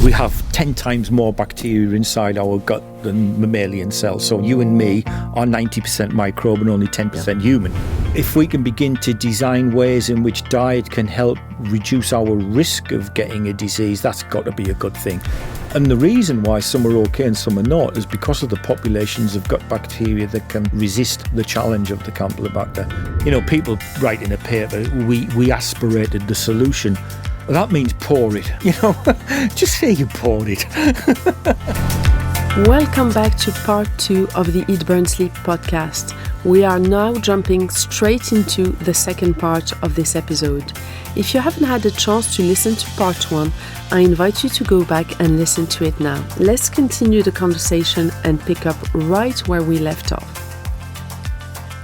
We have 10 times more bacteria inside our gut than mammalian cells. So you and me are 90% microbe and only 10% human. If we can begin to design ways in which diet can help reduce our risk of getting a disease, that's got to be a good thing. And the reason why some are okay and some are not is because of the populations of gut bacteria that can resist the challenge of the Campylobacter. You know, people write in a paper, we aspirated the solution. Well, that means pour it, you know, just say you poured it. Welcome back to part 2 of the Eat, Burn, Sleep podcast. We are now jumping straight into the second part of this episode. If you haven't had a chance to listen to part 1, I invite you to go back and listen to it now. Let's continue the conversation and pick up right where we left off.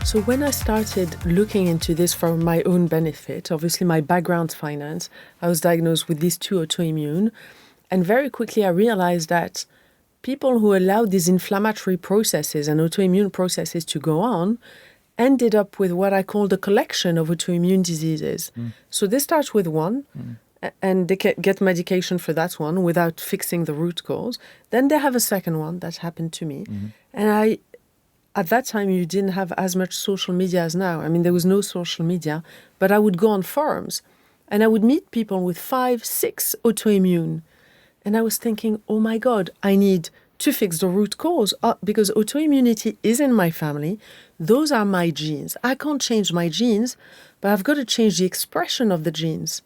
So when I started looking into this for my own benefit, obviously my background's finance, I was diagnosed with these 2 autoimmune, and very quickly I realized that people who allowed these inflammatory processes and autoimmune processes to go on ended up with what I call the collection of autoimmune diseases. So they start with one, and they get medication for that one without fixing the root cause. Then they have a second one. That happened to me. And at that time, you didn't have as much social media as now. I mean, there was no social media, but I would go on forums and I would meet people with 5, 6 autoimmune. And I was thinking, oh my God, I need to fix the root cause because autoimmunity is in my family. Those are my genes. I can't change my genes, but I've got to change the expression of the genes.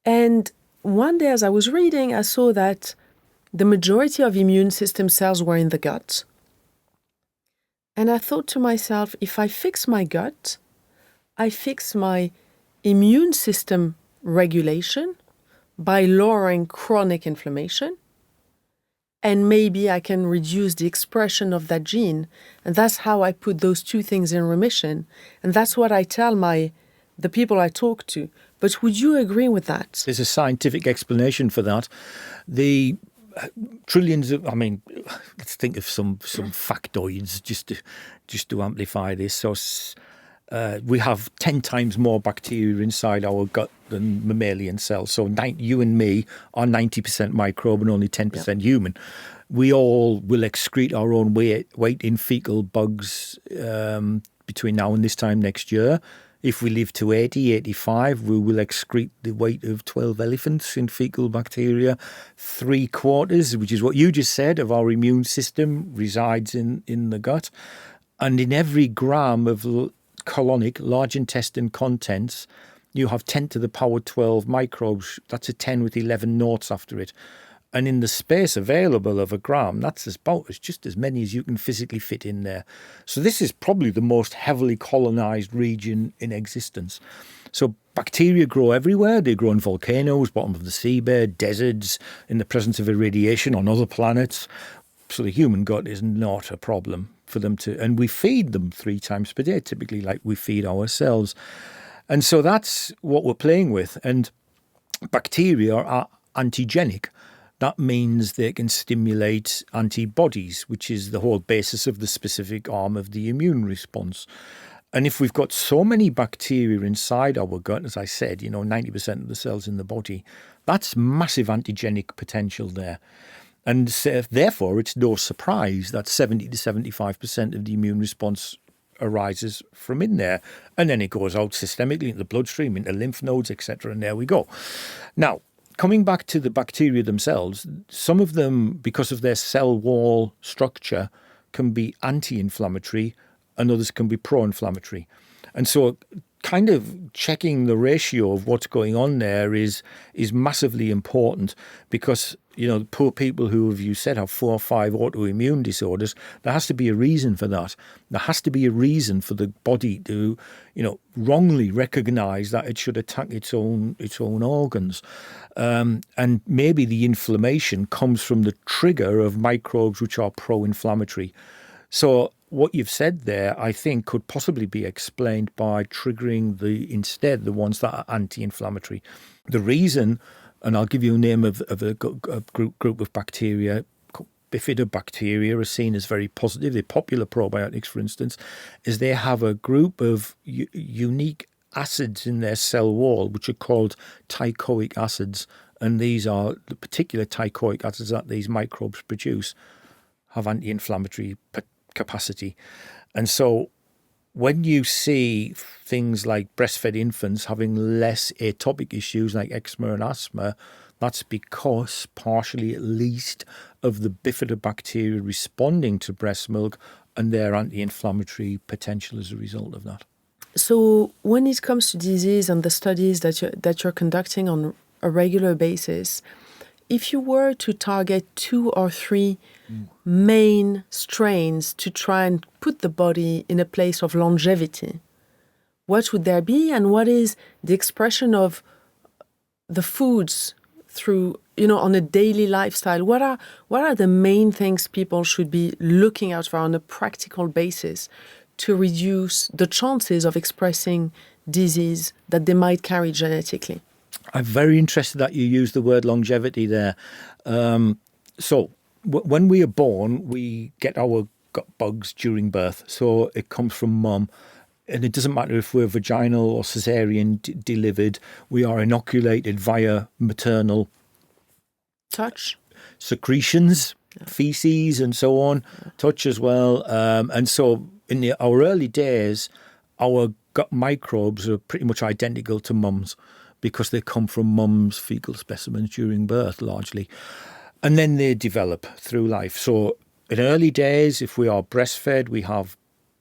And one day as I was reading, I saw that the majority of immune system cells were in the gut. And I thought to myself, if I fix my gut, I fix my immune system regulation by lowering chronic inflammation, and maybe I can reduce the expression of that gene. And that's how I put those 2 things in remission. And that's what I tell the people I talk to. But would you agree with that? There's a scientific explanation for that. The trillions of, let's think of some factoids just to amplify this. So we have 10 times more bacteria inside our gut than mammalian cells. So you and me are 90% microbe and only 10% human. We all will excrete our own weight in fecal bugs between now and this time next year. If we live to 80, 85, we will excrete the weight of 12 elephants in fecal bacteria. 3/4, which is what you just said, of our immune system resides in the gut. And in every gram of colonic, large intestine contents, you have 10 to the power 12 microbes. That's a 10 with 11 noughts after it. And in the space available of a gram, that's just as many as you can physically fit in there. So this is probably the most heavily colonized region in existence. So bacteria grow everywhere. They grow in volcanoes, bottom of the seabed, deserts, in the presence of irradiation on other planets. So the human gut is not a problem for them to, and we feed them 3 times per day, typically, like we feed ourselves. And so that's what we're playing with. And bacteria are antigenic. That means they can stimulate antibodies, which is the whole basis of the specific arm of the immune response. And if we've got so many bacteria inside our gut, as I said, 90% of the cells in the body, that's massive antigenic potential there. And therefore, it's no surprise that 70 to 75% of the immune response arises from in there. And then it goes out systemically into the bloodstream, into lymph nodes, etc. And there we go. Now, coming back to the bacteria themselves, some of them, because of their cell wall structure, can be anti-inflammatory and others can be pro-inflammatory. And so kind of checking the ratio of what's going on there is massively important because, the poor people who, as you said, have 4 or 5 autoimmune disorders, there has to be a reason for that. There has to be a reason for the body to, wrongly recognize that it should attack its own organs. And maybe the inflammation comes from the trigger of microbes which are pro-inflammatory. So what you've said there, I think, could possibly be explained by triggering the ones that are anti-inflammatory. The reason, and I'll give you a name of a group of bacteria, bifidobacteria are seen as very positive. They're popular probiotics, for instance, is they have a group of unique acids in their cell wall, which are called teichoic acids. and these are the particular teichoic acids that these microbes produce have anti-inflammatory capacity. And so when you see things like breastfed infants having less atopic issues like eczema and asthma, that's because, partially at least, of the bifidobacteria responding to breast milk and their anti-inflammatory potential as a result of that. So when it comes to disease and the studies that you're conducting on a regular basis, if you were to target 2 or 3 main strains to try and put the body in a place of longevity, what would there be, and what is the expression of the foods through, on a daily lifestyle? What are the main things people should be looking out for on a practical basis to reduce the chances of expressing disease that they might carry genetically? I'm very interested that you use the word longevity there. So when we are born, we get our gut bugs during birth. So it comes from mum. And it doesn't matter if we're vaginal or cesarean delivered, we are inoculated via maternal touch, secretions, feces and so on, touch as well. And so in our early days, our gut microbes are pretty much identical to mum's because they come from mum's fecal specimens during birth largely. And then they develop through life. So in early days, if we are breastfed, we have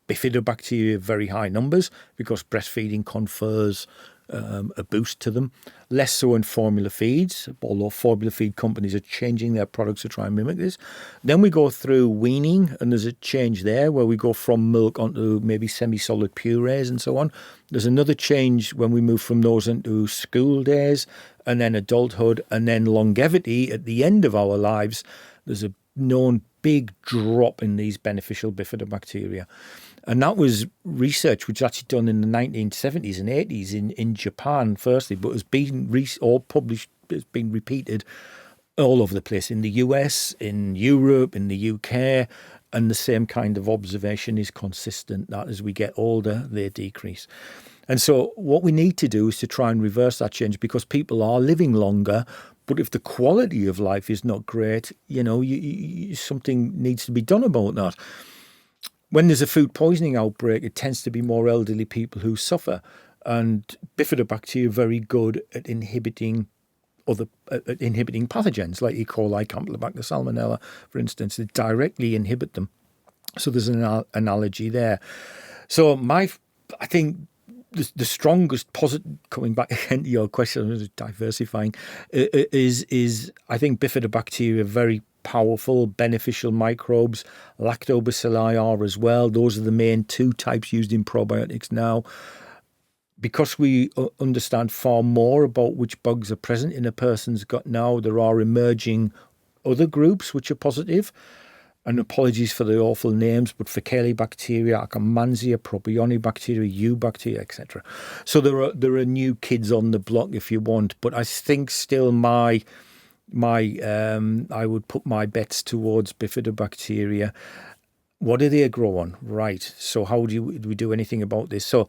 bifidobacteria very high numbers because breastfeeding confers a boost to them. Less so in formula feeds, although formula feed companies are changing their products to try and mimic this. Then we go through weaning, and there's a change there where we go from milk onto maybe semi-solid purees and so on. There's another change when we move from those into school days and then adulthood and then longevity at the end of our lives. There's a known big drop in these beneficial bifidobacteria. And that was research which was actually done in the 1970s and 80s in Japan, firstly, but has been all published, it's been repeated all over the place in the US, in Europe, in the UK, and the same kind of observation is consistent that as we get older, they decrease. And so what we need to do is to try and reverse that change because people are living longer, but if the quality of life is not great, something needs to be done about that. When there's a food poisoning outbreak, it tends to be more elderly people who suffer. And bifidobacteria are very good at inhibiting pathogens like E. coli, Campylobacter, Salmonella, for instance. They directly inhibit them. So there's an analogy there. So I think the strongest positive, coming back again to your question, diversifying, is I think bifidobacteria are very powerful, beneficial microbes. Lactobacilli are as well. Those are the main 2 types used in probiotics now. Because we understand far more about which bugs are present in a person's gut now, there are emerging other groups which are positive. And apologies for the awful names, but Faecalibacteria, Akkermansia, Propionibacteria, U-bacteria, etc. So there are new kids on the block if you want. But I think still I would put my bets towards bifidobacteria. What do they grow on? Right. So how do we do anything about this? So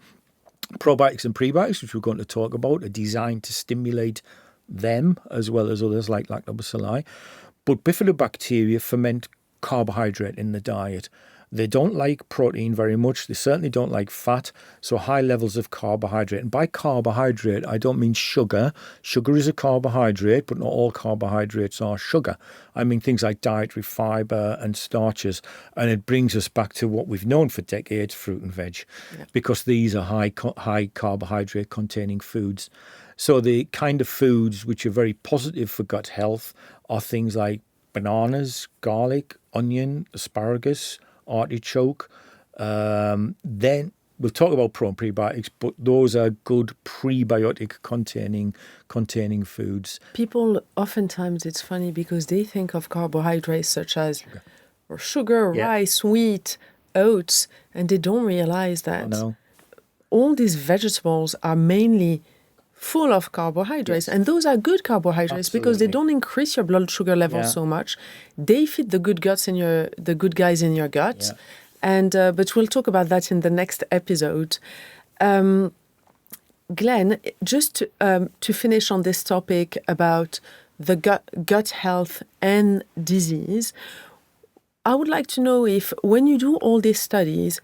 probiotics and prebiotics, which we're going to talk about, are designed to stimulate them as well as others like lactobacilli. But bifidobacteria ferment carbohydrate in the diet. They don't like protein very much. They certainly don't like fat. So high levels of carbohydrate. And by carbohydrate, I don't mean sugar. Sugar is a carbohydrate, but not all carbohydrates are sugar. I mean things like dietary fiber and starches. And it brings us back to what we've known for decades, fruit and veg, because these are high carbohydrate containing foods. So the kind of foods which are very positive for gut health are things like bananas, garlic, onion, asparagus, artichoke. Then we'll talk about pro and prebiotics, but those are good prebiotic containing foods. People oftentimes, it's funny because they think of carbohydrates such as sugar, rice, wheat, oats, and they don't realize that all these vegetables are mainly full of carbohydrates. And those are good carbohydrates because they don't increase your blood sugar level so much. They feed the good guys in your gut. And but we'll talk about that in the next episode. Glenn, just to finish on this topic about the gut health and disease. I would like to know if when you do all these studies,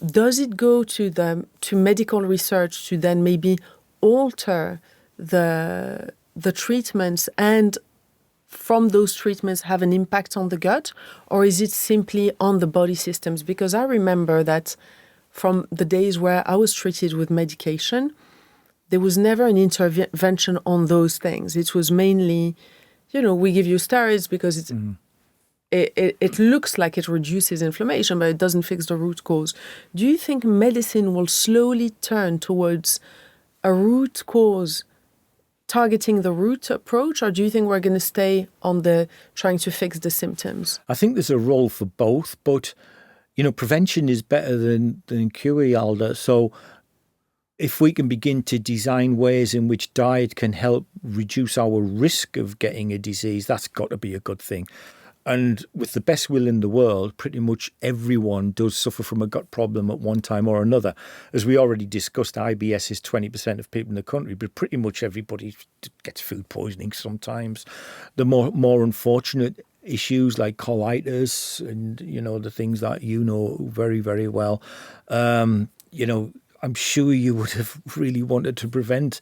does it go to medical research to then maybe alter the treatments and from those treatments have an impact on the gut, or is it simply on the body systems? Because I remember that from the days where I was treated with medication, there was never an intervention on those things. It was mainly, we give you steroids because it looks like it reduces inflammation, but it doesn't fix the root cause. Do you think medicine will slowly turn towards a root cause, targeting the root approach, or do you think we're going to stay on the trying to fix the symptoms? I think there's a role for both, but prevention is better than cure, Yalda. So if we can begin to design ways in which diet can help reduce our risk of getting a disease, that's got to be a good thing. And with the best will in the world, pretty much everyone does suffer from a gut problem at one time or another. As we already discussed, IBS is 20% of people in the country, but pretty much everybody gets food poisoning sometimes. The more unfortunate issues like colitis and, the things that very, very well, I'm sure you would have really wanted to prevent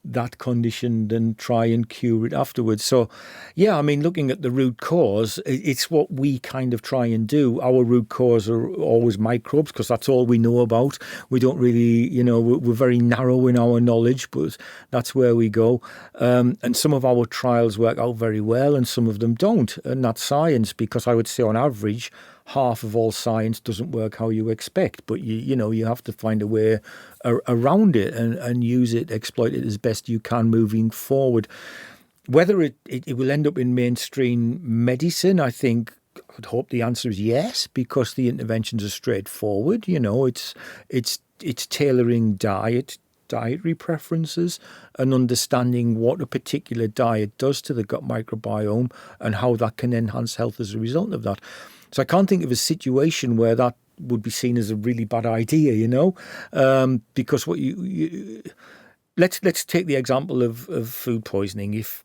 that condition than try and cure it afterwards. So, looking at the root cause, it's what we kind of try and do. Our root cause are always microbes because that's all we know about. We don't really, we're very narrow in our knowledge, but that's where we go. And some of our trials work out very well and some of them don't. And that's science, because I would say on average, half of all science doesn't work how you expect, but you have to find a way around it and use it, exploit it as best you can moving forward. Whether it will end up in mainstream medicine, I think, I'd hope the answer is yes, because the interventions are straightforward. It's tailoring dietary preferences and understanding what a particular diet does to the gut microbiome and how that can enhance health as a result of that. So I can't think of a situation where that would be seen as a really bad idea, because what let's take the example of food poisoning. If,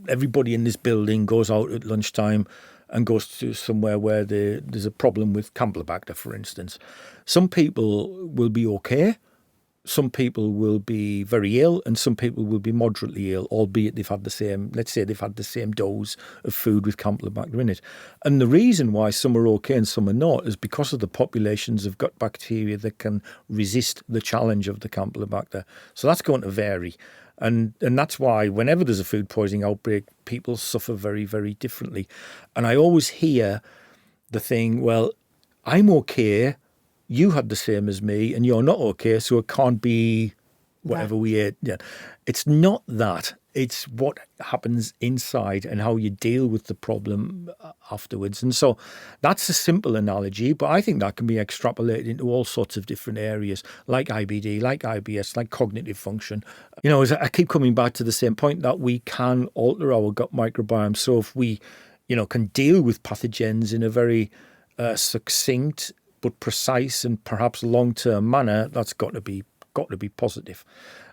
everybody in this building goes out at lunchtime and goes to somewhere where there's a problem with Campylobacter, for instance, some people will be okay. Some people will be very ill and some people will be moderately ill, albeit they've had the same dose of food with Campylobacter in it. And the reason why some are okay and some are not is because of the populations of gut bacteria that can resist the challenge of the Campylobacter. So that's going to vary. And that's why whenever there's a food poisoning outbreak, people suffer very, very differently. And I always hear the thing, well, I'm okay, you had the same as me and you're not okay, so it can't be whatever we ate. Yeah. It's not that. It's what happens inside and how you deal with the problem afterwards. And so that's a simple analogy, but I think that can be extrapolated into all sorts of different areas, like IBD, like IBS, like cognitive function. As I keep coming back to the same point, that we can alter our gut microbiome. So if we, can deal with pathogens in a very succinct but precise and perhaps long-term manner, that's got to be positive.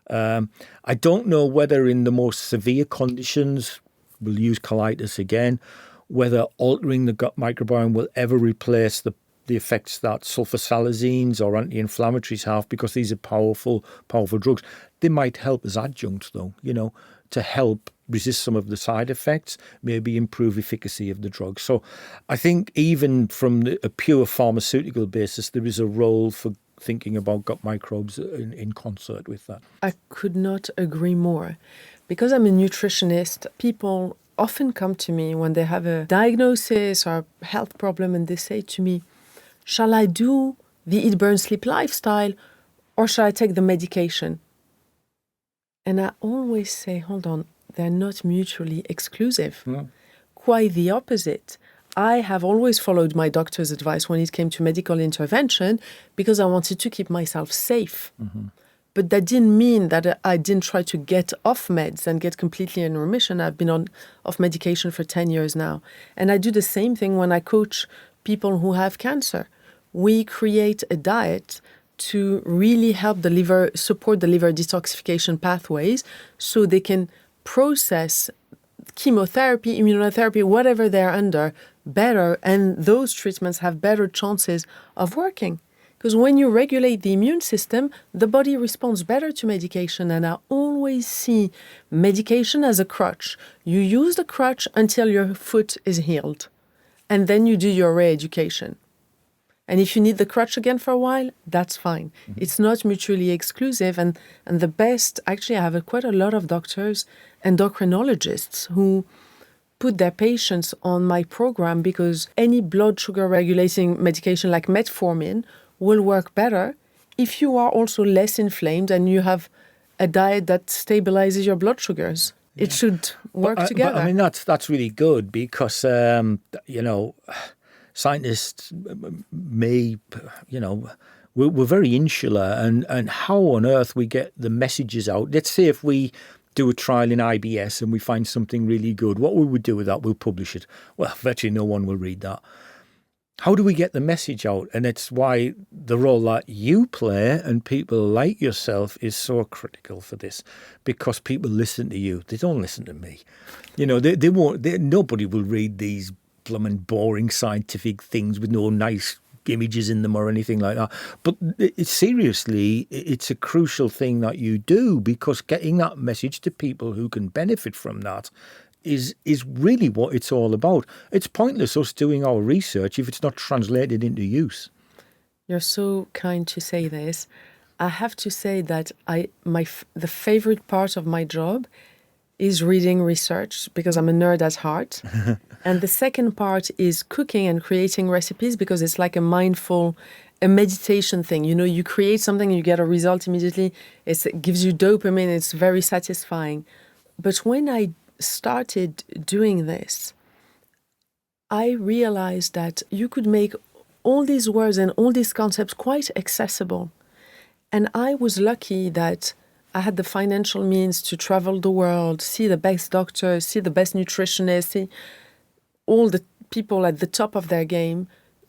I don't know whether in the most severe conditions, we'll use colitis again, whether altering the gut microbiome will ever replace the effects that sulfasalazines or anti-inflammatories have, because these are powerful drugs. They might help as adjuncts, though, to help resist some of the side effects, maybe improve efficacy of the drug. So I think even from a pure pharmaceutical basis, there is a role for thinking about gut microbes in concert with that. I could not agree more. Because I'm a nutritionist, people often come to me when they have a diagnosis or a health problem and they say to me, shall I do the eat, burn, sleep lifestyle or shall I take the medication? And I always say, hold on, they're not mutually exclusive. No. Quite the opposite. I have always followed my doctor's advice when it came to medical intervention because I wanted to keep myself safe. Mm-hmm. But that didn't mean that I didn't try to get off meds and get completely in remission. I've been off medication for 10 years now. And I do the same thing when I coach people who have cancer. We create a diet to really help support the liver detoxification pathways so they can process chemotherapy, immunotherapy, whatever they're under, better, and those treatments have better chances of working. Because when you regulate the immune system, the body responds better to medication. And I always see medication as a crutch. You use the crutch until your foot is healed. And then you do your re-education. And if you need the crutch again for a while, that's fine. It's not mutually exclusive. And the best, actually, I have quite a lot of doctors, endocrinologists, who put their patients on my program because any blood sugar regulating medication like metformin will work better if you are also less inflamed and you have a diet that stabilizes your blood sugars. Yeah. It should work together. But I mean, that's really good because, scientists may, we're very insular and how on earth we get the messages out. Let's say if we do a trial in IBS and we find something really good, what we would do with that, we'll publish it. Well, virtually no one will read that. How do we get the message out? And it's why the role that you play and people like yourself is so critical for this, because people listen to you. They don't listen to me. They won't. Nobody will read these blooming boring scientific things with no nice images in them or anything like that. But seriously, it's a crucial thing that you do, because getting that message to people who can benefit from that is really what it's all about. It's pointless us doing our research if it's not translated into use. You're so kind to say this. I have to say that the favorite part of my job is reading research, because I'm a nerd at heart. And the second part is cooking and creating recipes, because it's like a meditation thing. You create something, you get a result immediately. It gives you dopamine. It's very satisfying. But when I started doing this, I realized that you could make all these words and all these concepts quite accessible. And I was lucky that I had the financial means to travel the world, see the best doctors, see the best nutritionists, see all the people at the top of their game.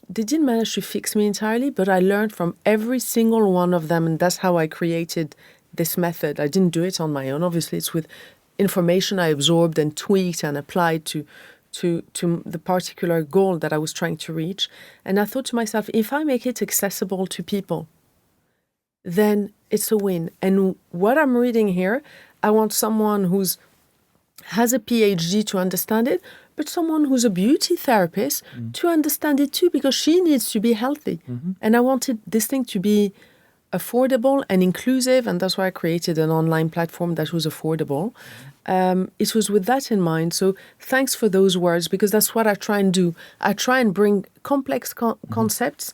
They didn't manage to fix me entirely, but I learned from every single one of them, and that's how I created this method. I didn't do it on my own. Obviously, it's with information I absorbed and tweaked and applied to the particular goal that I was trying to reach. And I thought to myself, if I make it accessible to people, then it's a win. And what I'm reading here, I want someone who has a PhD to understand it, but someone who's a beauty therapist to understand it too, because she needs to be healthy. Mm-hmm. And I wanted this thing to be affordable and inclusive, and that's why I created an online platform that was affordable. It was with that in mind. So thanks for those words, because that's what I try and do. I try and bring complex concepts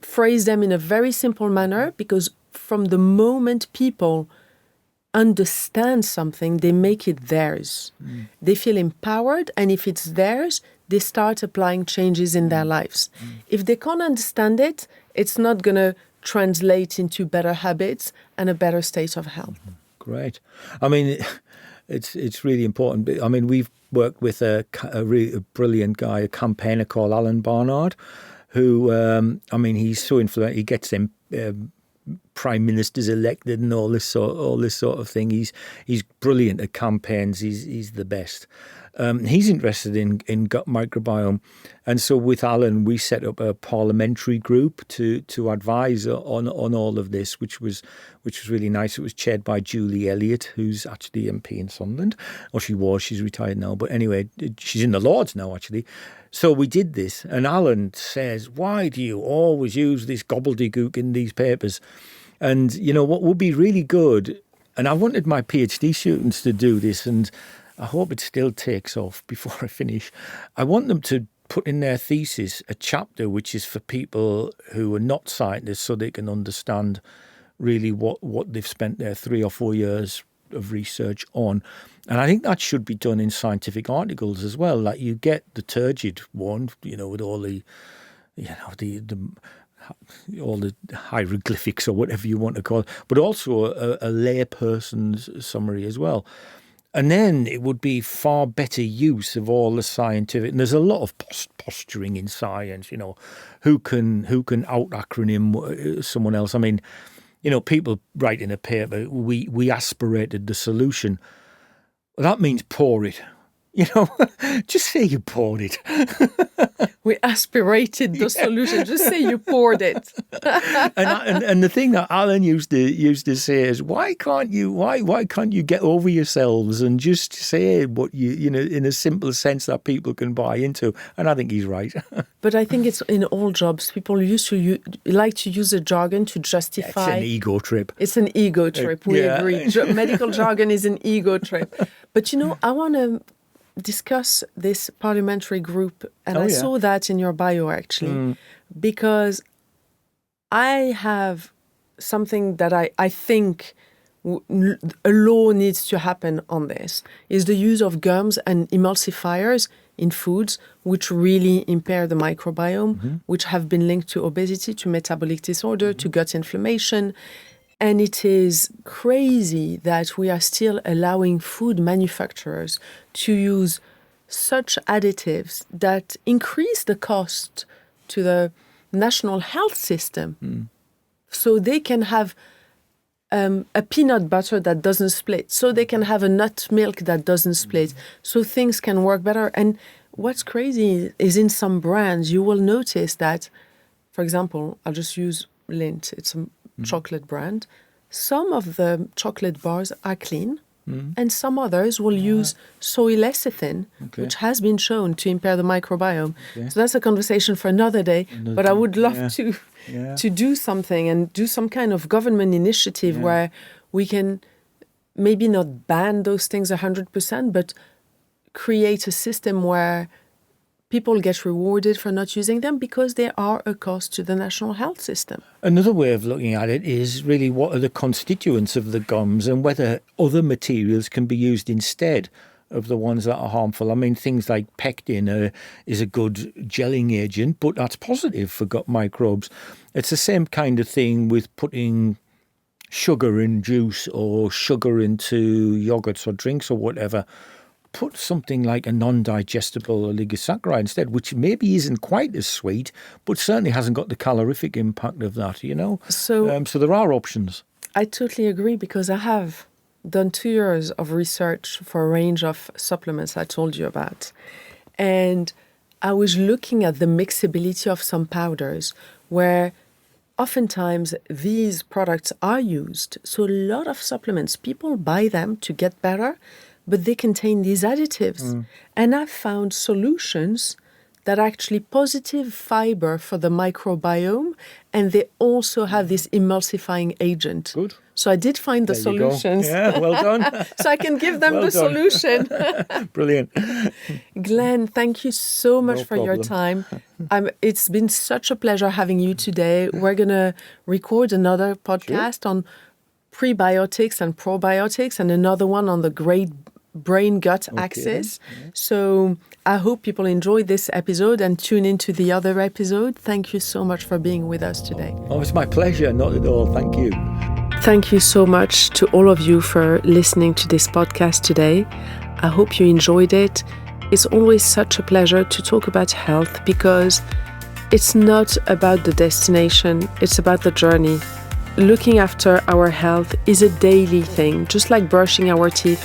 phrase them in a very simple manner, because from the moment people understand something, they make it theirs. They feel empowered, and if it's theirs, they start applying changes in their lives. If they can't understand it, it's not going to translate into better habits and a better state of health. Great. I mean, it's really important. I mean, we've worked with a really brilliant guy, a campaigner called Alan Barnard, who, he's so influential. He gets them prime ministers elected and all this sort of thing. He's brilliant at campaigns. He's the best. He's interested in gut microbiome, and so with Alan we set up a parliamentary group to advise on all of this, which was really nice. It was chaired by Julie Elliott, who's actually MP in Sunderland, or she's retired now, but anyway, she's in the Lords now actually. So we did this, and Alan says, why do you always use this gobbledygook in these papers? And what would be really good, and I wanted my PhD students to do this, and I hope it still takes off before I finish. I want them to put in their thesis a chapter which is for people who are not scientists, so they can understand really what they've spent their 3 or 4 years of research on. And I think that should be done in scientific articles as well. Like you get the turgid one, with all the, all the hieroglyphics or whatever you want to call it, but also a layperson's summary as well. And then it would be far better use of all the scientific. And there's a lot of posturing in science, who can out acronym someone else. I mean, people write in a paper, we aspirated the solution. Well, that means pour it. Just say you poured it. We aspirated the solution. Just say you poured it. and the thing that Alan used to say is, why can't you get over yourselves and just say what you in a simple sense that people can buy into? And I think he's right. But I think it's in all jobs. People used to like to use a jargon to justify. It's an ego trip. It's an ego trip. We agree. Medical jargon is an ego trip. But I want to discuss this parliamentary group, and I saw that in your bio actually, because I have something that I think a law needs to happen on this, is the use of gums and emulsifiers in foods which really impair the microbiome, which have been linked to obesity, to metabolic disorder, to gut inflammation. And it is crazy that we are still allowing food manufacturers to use such additives that increase the cost to the national health system. So they can have a peanut butter that doesn't split, so they can have a nut milk that doesn't split, so things can work better. And what's crazy is in some brands, you will notice that, for example, I'll just use Lindt. It's a chocolate brand. Some of the chocolate bars are clean, and some others will use soy lecithin, which has been shown to impair the microbiome. So that's a conversation for another day. But I would love to do something and do some kind of government initiative where we can maybe not ban those things 100%, but create a system where people get rewarded for not using them because they are a cost to the national health system. Another way of looking at it is really what are the constituents of the gums and whether other materials can be used instead of the ones that are harmful. I mean, things like pectin is a good gelling agent, but that's positive for gut microbes. It's the same kind of thing with putting sugar in juice or sugar into yogurts or drinks or whatever. Put something like a non-digestible oligosaccharide instead, which maybe isn't quite as sweet, but certainly hasn't got the calorific impact of that, So there are options. I totally agree, because I have done 2 years of research for a range of supplements I told you about. And I was looking at the mixability of some powders where oftentimes these products are used. So a lot of supplements, people buy them to get better, but they contain these additives. And I've found solutions that are actually positive fiber for the microbiome, and they also have this emulsifying agent. Good. So I did find the solutions. Yeah, well done. So I can give them solution. Brilliant. Glenn, thank you so much for your time. It's been such a pleasure having you today. We're going to record another podcast on prebiotics and probiotics, and another one on the great brain-gut axis. So I hope people enjoyed this episode and tune into the other episode. Thank you so much for being with us today. Oh, it's my pleasure. Not at all. Thank you. Thank you so much to all of you for listening to this podcast today. I hope you enjoyed it. It's always such a pleasure to talk about health, because it's not about the destination, it's about the journey. Looking after our health is a daily thing, just like brushing our teeth.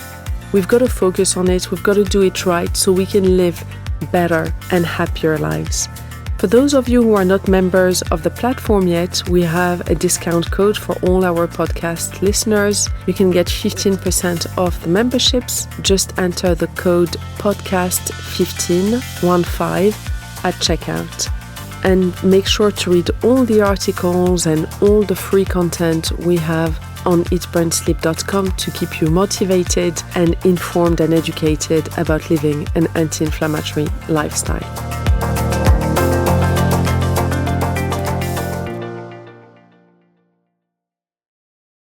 We've got to focus on it, we've got to do it right so we can live better and happier lives. For those of you who are not members of the platform yet, we have a discount code for all our podcast listeners. You can get 15% off the memberships. Just enter the code podcast15 at checkout. And make sure to read all the articles and all the free content we have on eatburnsleep.com to keep you motivated and informed and educated about living an anti-inflammatory lifestyle.